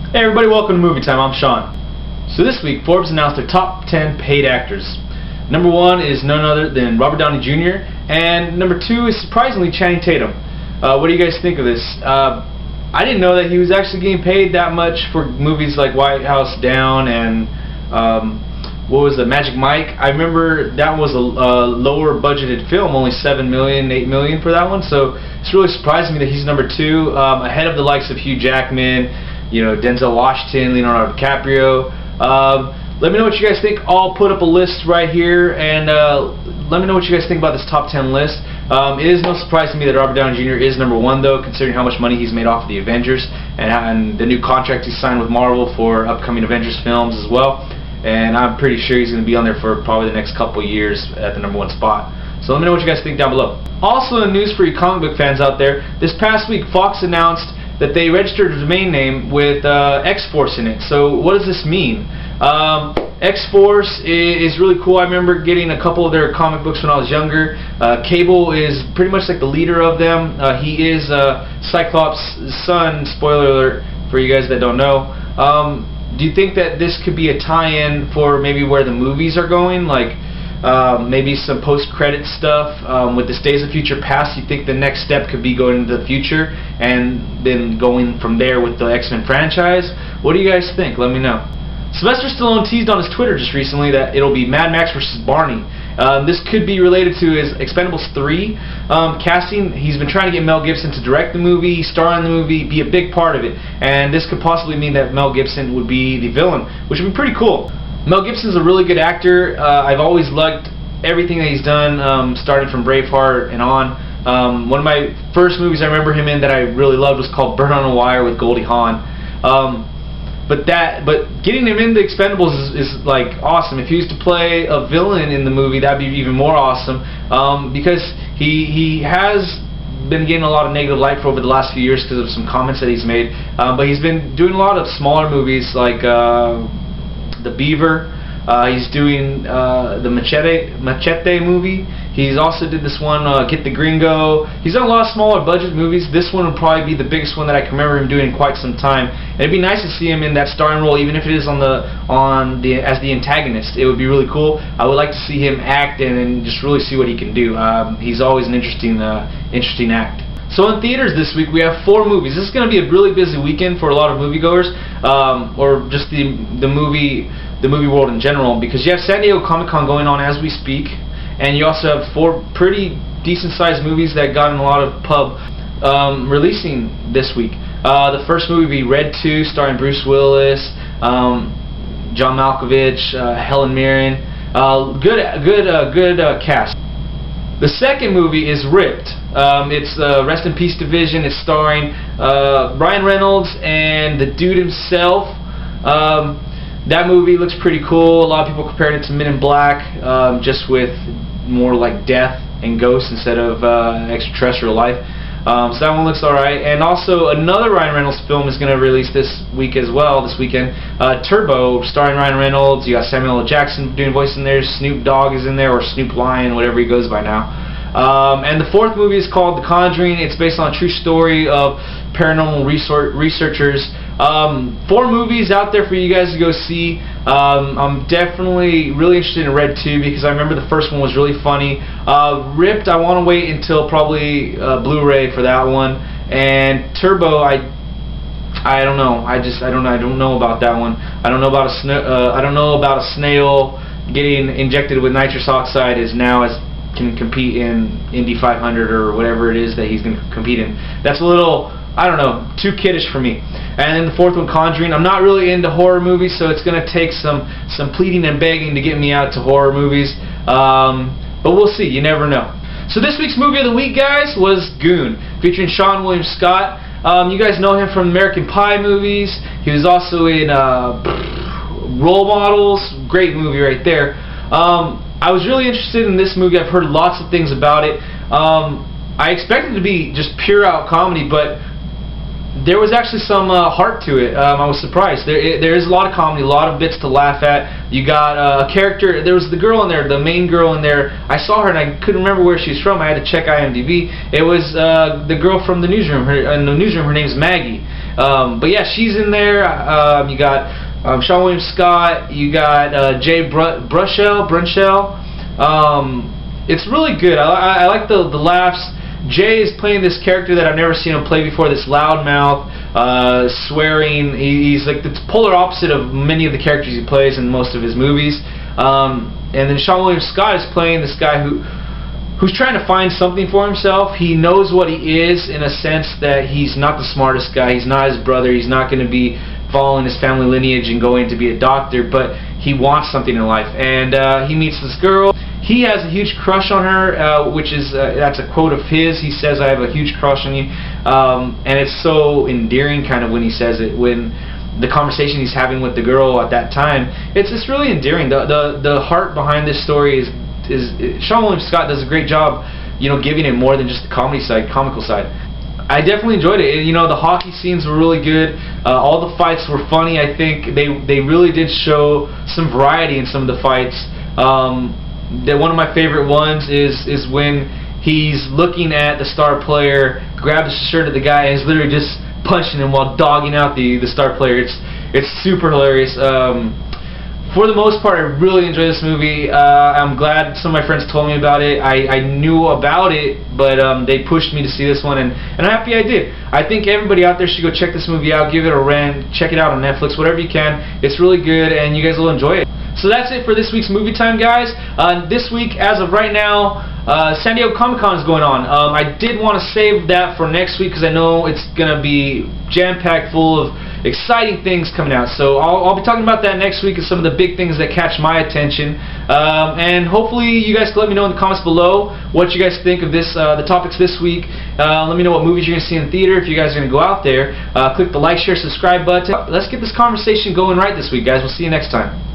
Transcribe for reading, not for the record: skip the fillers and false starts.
Hey everybody, welcome to Movie Time. I'm Sean. So this week, Forbes announced their top 10 paid actors. Number 1 is none other than Robert Downey Jr. and number 2 is surprisingly Channing Tatum. What do you guys think of this? I didn't know that he was actually getting paid that much for movies like White House Down and what was the Magic Mike? I remember that was a lower budgeted film, only $7 million, $8 million for that one. So it's really surprising me that he's number 2, ahead of the likes of Hugh Jackman, Denzel Washington, Leonardo DiCaprio. Let me know what you guys think. I'll put up a list right here, and let me know what you guys think about this top 10 list. It is no surprise to me that Robert Downey Jr. is number 1, though, considering how much money he's made off of the Avengers and the new contract he signed with Marvel for upcoming Avengers films as well. And I'm pretty sure he's going to be on there for probably the next couple years at the number 1 spot. So let me know what you guys think down below. Also, in news for you comic book fans out there, this past week Fox announced that they registered a domain name with X-Force in it. So what does this mean? X-Force is really cool. I remember getting a couple of their comic books when I was younger. Cable is pretty much like the leader of them. He is Cyclops' son, spoiler alert for you guys that don't know. Do you think that this could be a tie-in for maybe where the movies are going? Like maybe some post-credit stuff with this Days of Future Past? You think the next step could be going into the future and then going from there with the X-Men franchise? What do you guys think? Let me know. Sylvester Stallone teased on his Twitter just recently that it'll be Mad Max vs. Barney. This could be related to his Expendables 3 casting. He's been trying to get Mel Gibson to direct the movie, star in the movie, be a big part of it. And this could possibly mean that Mel Gibson would be the villain, which would be pretty cool. Mel Gibson's a really good actor. I've always liked everything that he's done, starting from Braveheart and on. One of my first movies I remember him in that I really loved was called Bird on a Wire with Goldie Hawn. But getting him into Expendables is like awesome. If he was to play a villain in the movie, that'd be even more awesome. Because he has been getting a lot of negative light for over the last few years because of some comments that he's made. But he's been doing a lot of smaller movies like The Beaver. He's doing the Machete movie. He's also did this one, Get the Gringo. He's done a lot of smaller budget movies. This one would probably be the biggest one that I can remember him doing in quite some time. And it'd be nice to see him in that starring role, even if it is as the antagonist. It would be really cool. I would like to see him act and just really see what he can do. He's always an interesting act. So in theaters this week we have 4 movies. This is going to be a really busy weekend for a lot of moviegoers, or just the movie world in general, because you have San Diego Comic-Con going on as we speak, and you also have 4 pretty decent-sized movies that got in a lot of pub releasing this week. The first movie would be Red 2, starring Bruce Willis, John Malkovich, Helen Mirren. Good cast. The second movie is R.I.P.D. It's Rest in Peace Division. It's starring Ryan Reynolds and the dude himself. That movie looks pretty cool. A lot of people compared it to Men in Black, just with more like death and ghosts instead of extraterrestrial life. So that one looks alright. And also another Ryan Reynolds film is going to release this week as well, this weekend. Turbo, starring Ryan Reynolds. You got Samuel L. Jackson doing voice in there. Snoop Dogg is in there, or Snoop Lion, whatever he goes by now. And the fourth movie is called The Conjuring. It's based on a true story of paranormal researchers. 4 movies out there for you guys to go see. I'm definitely really interested in Red 2 because I remember the first one was really funny. R.I.P.D. I want to wait until probably Blu-ray for that one. And Turbo, I don't know. I don't know about that one. I don't know about a snail getting injected with nitrous oxide can compete in Indy 500 or whatever it is that he's going to compete in. That's a little, I don't know, too kiddish for me. And then the fourth one, Conjuring. I'm not really into horror movies, so it's going to take some pleading and begging to get me out to horror movies. But we'll see. You never know. So this week's movie of the week, guys, was Goon, featuring Sean William Scott. You guys know him from American Pie movies. He was also in Role Models. Great movie right there. I was really interested in this movie. I've heard lots of things about it. I expected it to be just pure out comedy, but there was actually some heart to it. I was surprised. There is a lot of comedy, a lot of bits to laugh at. You got a character. There was the girl in there, the main girl in there. I saw her and I couldn't remember where she's from. I had to check IMDb. It was the girl from the newsroom. In the newsroom, her name's Maggie. But yeah, she's in there. You got Sean William Scott. You got Jay Brunshell. It's really good. I like the laughs. Jay is playing this character that I've never seen him play before, this loudmouth, swearing. He's like the polar opposite of many of the characters he plays in most of his movies. And then Sean William Scott is playing this guy who's trying to find something for himself. He knows what he is, in a sense that he's not the smartest guy. He's not his brother. He's not going to be following his family lineage and going to be a doctor, but he wants something in life. And he meets this girl. He has a huge crush on her, which is that's a quote of his. He says, "I have a huge crush on you," and it's so endearing, kind of, when he says it. When the conversation he's having with the girl at that time, it's really endearing. The heart behind this story is Sean William Scott does a great job, giving it more than just the comedy side, comical side. I definitely enjoyed it. The hockey scenes were really good. All the fights were funny. I think they really did show some variety in some of the fights. One of my favorite ones is when he's looking at the star player, grabs the shirt of the guy, and is literally just punching him while dogging out the star player. It's super hilarious. For the most part, I really enjoyed this movie. I'm glad some of my friends told me about it. I knew about it, but they pushed me to see this one, and I'm happy I did. I think everybody out there should go check this movie out, give it a rent, check it out on Netflix, whatever you can. It's really good, and you guys will enjoy it. So that's it for this week's Movie Time, guys. This week, as of right now, San Diego Comic-Con is going on. I did want to save that for next week because I know it's going to be jam-packed full of exciting things coming out. So I'll be talking about that next week and some of the big things that catch my attention. And hopefully you guys can let me know in the comments below what you guys think of the topics this week. Let me know what movies you're going to see in the theater. If you guys are going to go out there, click the like, share, subscribe button. Let's get this conversation going right this week, guys. We'll see you next time.